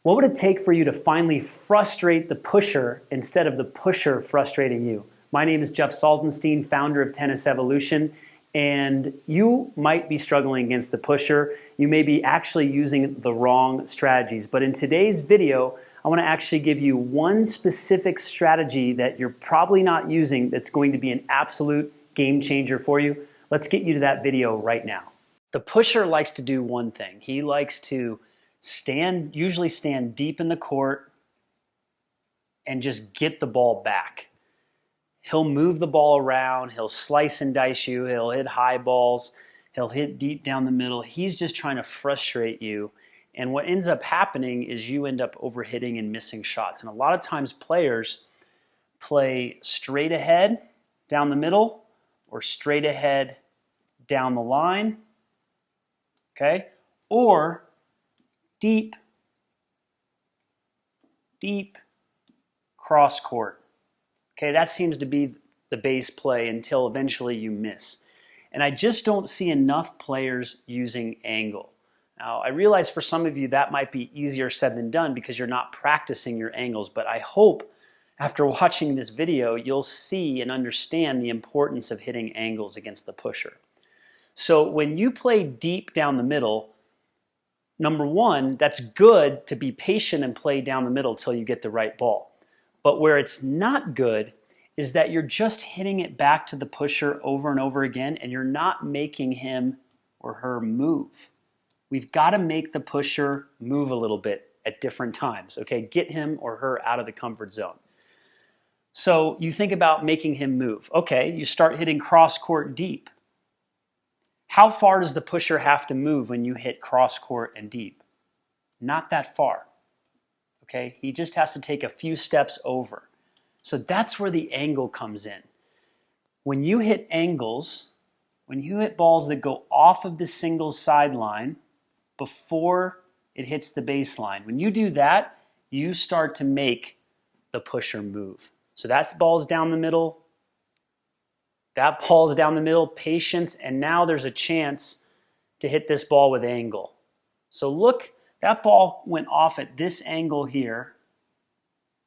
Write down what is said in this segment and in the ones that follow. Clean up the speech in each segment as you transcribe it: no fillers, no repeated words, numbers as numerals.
What would it take for you to finally frustrate the pusher instead of the pusher frustrating you? My name is Jeff Salzenstein, founder of Tennis Evolution, and you might be struggling against the pusher. You may be actually using the wrong strategies, but in today's video, I want to actually give you one specific strategy that you're probably not using that's going to be an absolute game changer for you. Let's get you to that video right now. The pusher likes to do one thing. He likes to usually stand deep in the court and just get the ball back. He'll move the ball around, he'll slice and dice you, he'll hit high balls, he'll hit deep down the middle. He's just trying to frustrate you. And what ends up happening is you end up overhitting and missing shots. And a lot of times players play straight ahead down the middle or straight ahead down the line, okay? Or deep cross court. Okay, that seems to be the base play until eventually you miss. And I just don't see enough players using angle. Now, I realize for some of you that might be easier said than done because you're not practicing your angles, but I hope after watching this video, you'll see and understand the importance of hitting angles against the pusher. So when you play deep down the middle, number one, that's good to be patient and play down the middle till you get the right ball. But where it's not good is that you're just hitting it back to the pusher over and over again and you're not making him or her move. We've got to make the pusher move a little bit at different times, okay? Get him or her out of the comfort zone. So you think about making him move. Okay, you start hitting cross court deep. How far does the pusher have to move when you hit cross court and deep? Not that far, okay? He just has to take a few steps over. So that's where the angle comes in. When you hit angles, when you hit balls that go off of the singles sideline before it hits the baseline, when you do that, you start to make the pusher move. So that's balls down the middle. That ball's down the middle, patience, and now there's a chance to hit this ball with angle. So look, that ball went off at this angle here,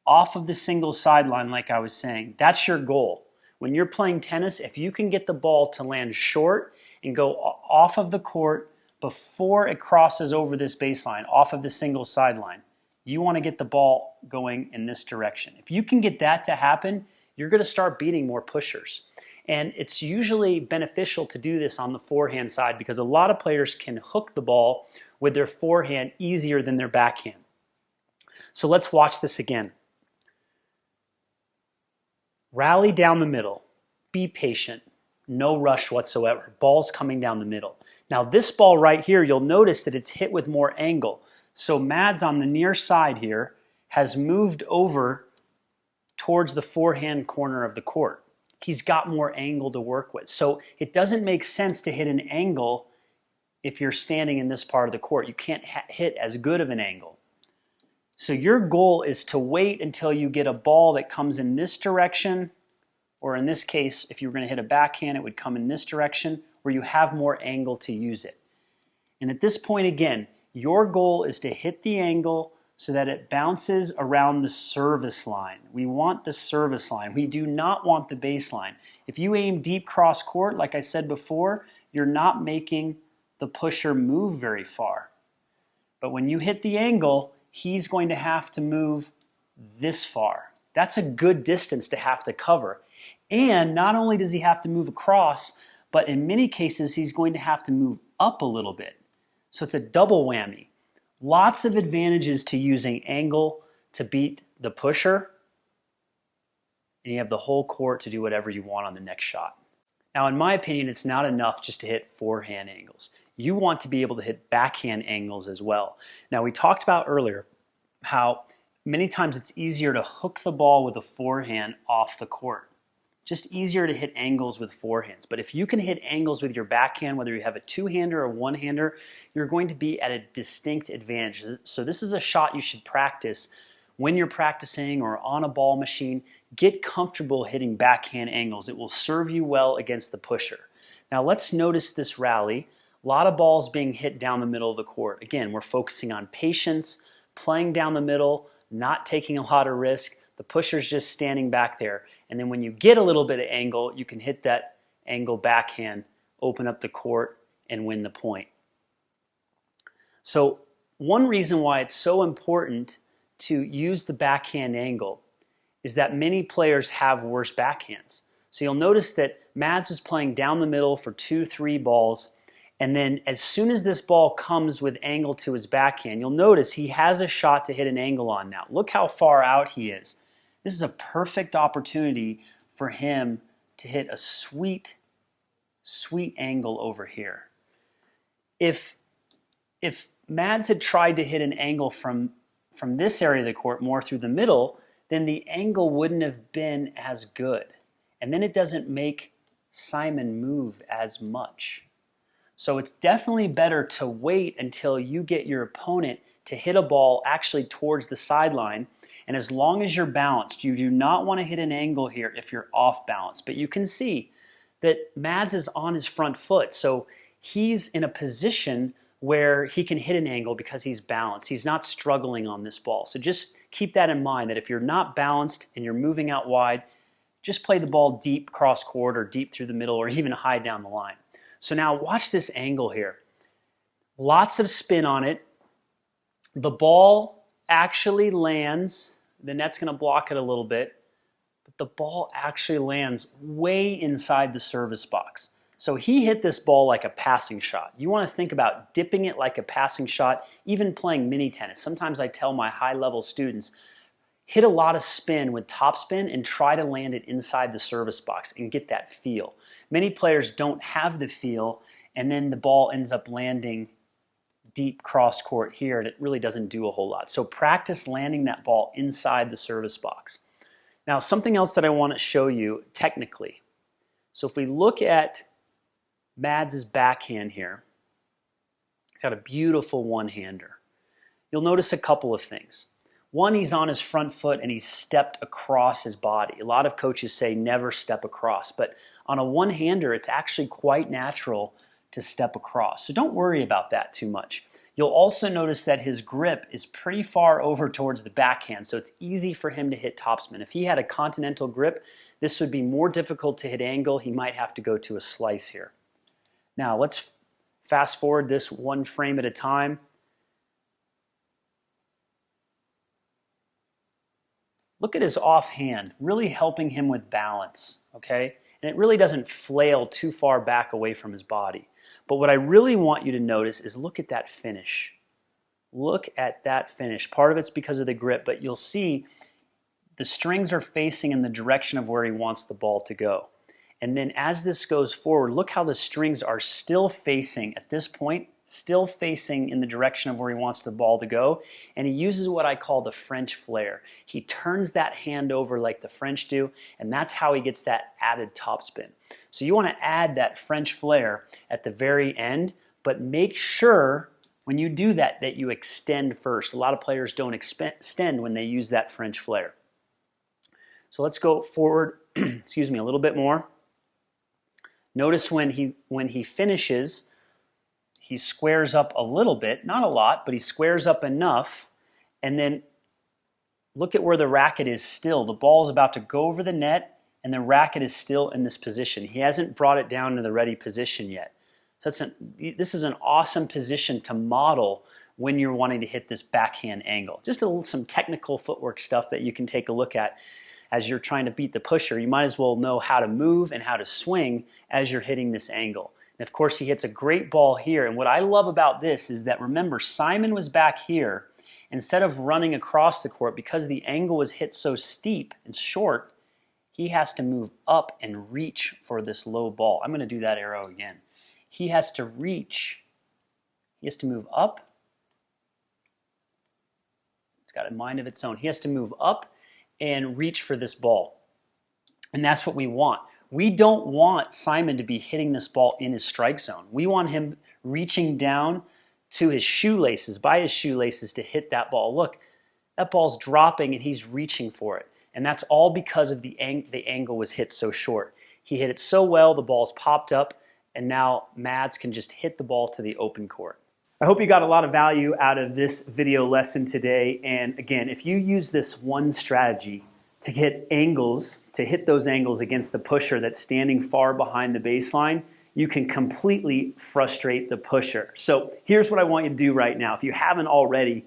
off of the single sideline like I was saying. That's your goal. When you're playing tennis, if you can get the ball to land short and go off of the court before it crosses over this baseline, off of the single sideline, you want to get the ball going in this direction. If you can get that to happen, you're going to start beating more pushers. And it's usually beneficial to do this on the forehand side because a lot of players can hook the ball with their forehand easier than their backhand. So let's watch this again. Rally down the middle. Be patient. No rush whatsoever. Ball's coming down the middle. Now this ball right here, you'll notice that it's hit with more angle. So Mads on the near side here has moved over towards the forehand corner of the court. He's got more angle to work with. So it doesn't make sense to hit an angle if you're standing in this part of the court. You can't hit as good of an angle. So your goal is to wait until you get a ball that comes in this direction, or in this case, if you were going to hit a backhand, it would come in this direction where you have more angle to use it. And at this point, again, your goal is to hit the angle so that it bounces around the service line. We want the service line. We do not want the baseline. If you aim deep cross court, like I said before, you're not making the pusher move very far. But when you hit the angle, he's going to have to move this far. That's a good distance to have to cover. And not only does he have to move across, but in many cases, he's going to have to move up a little bit. So it's a double whammy. Lots of advantages to using angle to beat the pusher, and you have the whole court to do whatever you want on the next shot. Now, in my opinion, it's not enough just to hit forehand angles. You want to be able to hit backhand angles as well. Now, we talked about earlier how many times it's easier to hook the ball with a forehand off the court. Just easier to hit angles with forehands. But if you can hit angles with your backhand, whether you have a two-hander or one-hander, you're going to be at a distinct advantage. So this is a shot you should practice when you're practicing or on a ball machine. Get comfortable hitting backhand angles. It will serve you well against the pusher. Now let's notice this rally. A lot of balls being hit down the middle of the court. Again, we're focusing on patience, playing down the middle, not taking a lot of risk. The pusher's just standing back there. And then when you get a little bit of angle, you can hit that angle backhand, open up the court, and win the point. So one reason why it's so important to use the backhand angle is that many players have worse backhands. So you'll notice that Mads was playing down the middle for 2-3 balls, and then as soon as this ball comes with angle to his backhand, you'll notice he has a shot to hit an angle on now. Look how far out he is. This is a perfect opportunity for him to hit a sweet, sweet angle over here. If Mads had tried to hit an angle from this area of the court more through the middle, then the angle wouldn't have been as good. And then it doesn't make Simon move as much. So it's definitely better to wait until you get your opponent to hit a ball actually towards the sideline. And as long as you're balanced, you do not want to hit an angle here if you're off balance. But you can see that Mads is on his front foot. So he's in a position where he can hit an angle because he's balanced. He's not struggling on this ball. So just keep that in mind, that if you're not balanced and you're moving out wide, just play the ball deep cross court or deep through the middle or even high down the line. So now watch this angle here. Lots of spin on it. The ball actually lands. The net's going to block it a little bit, but the ball actually lands way inside the service box. So he hit this ball like a passing shot. You want to think about dipping it like a passing shot, even playing mini tennis. Sometimes I tell my high-level students, hit a lot of spin with topspin and try to land it inside the service box and get that feel. Many players don't have the feel, and then the ball ends up landing deep cross court here, and it really doesn't do a whole lot. So practice landing that ball inside the service box. Now, something else that I want to show you technically. So if we look at Mads' backhand here, he's got a beautiful one-hander. You'll notice a couple of things. One, he's on his front foot and he's stepped across his body. A lot of coaches say never step across, but on a one-hander, it's actually quite natural to step across. So don't worry about that too much. You'll also notice that his grip is pretty far over towards the backhand, so it's easy for him to hit topspin. If he had a continental grip, this would be more difficult to hit angle. He might have to go to a slice here. Now let's fast forward this one frame at a time. Look at his offhand, really helping him with balance, okay? And it really doesn't flail too far back away from his body. But what I really want you to notice is look at that finish. Look at that finish. Part of it's because of the grip, but you'll see the strings are facing in the direction of where he wants the ball to go. And then as this goes forward, look how the strings are still facing at this point, still facing in the direction of where he wants the ball to go. And he uses what I call the French flair. He turns that hand over like the French do, and that's how he gets that added topspin. So you want to add that French flair at the very end, but make sure when you do that that you extend first. A lot of players don't extend when they use that French flair. So let's go forward, excuse me, a little bit more. Notice when he finishes, he squares up a little bit, not a lot, but he squares up enough, and then look at where the racket is still. The ball is about to go over the net, and the racket is still in this position. He hasn't brought it down to the ready position yet. So this is an awesome position to model when you're wanting to hit this backhand angle. Just some technical footwork stuff that you can take a look at as you're trying to beat the pusher. You might as well know how to move and how to swing as you're hitting this angle. And of course, he hits a great ball here. And what I love about this is that, remember, Simon was back here. Instead of running across the court, because the angle was hit so steep and short, he has to move up and reach for this low ball. I'm going to do that arrow again. He has to reach. He has to move up. It's got a mind of its own. He has to move up and reach for this ball. And that's what we want. We don't want Simon to be hitting this ball in his strike zone. We want him reaching down to his shoelaces, by his shoelaces, to hit that ball. Look, that ball's dropping and he's reaching for it. And that's all because of the angle was hit so short. He hit it so well, the ball's popped up, and now Mads can just hit the ball to the open court. I hope you got a lot of value out of this video lesson today. And again, if you use this one strategy to hit angles, to hit those angles against the pusher that's standing far behind the baseline, you can completely frustrate the pusher. So here's what I want you to do right now. If you haven't already,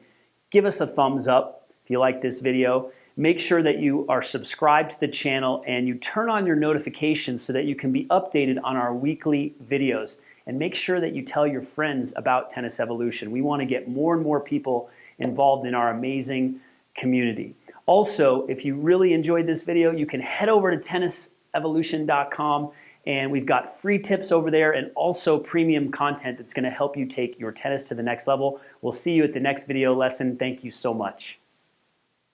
give us a thumbs up if you like this video. Make sure that you are subscribed to the channel and you turn on your notifications so that you can be updated on our weekly videos. And make sure that you tell your friends about Tennis Evolution. We want to get more and more people involved in our amazing community. Also, if you really enjoyed this video, you can head over to tennisevolution.com and we've got free tips over there and also premium content that's going to help you take your tennis to the next level. We'll see you at the next video lesson. Thank you so much.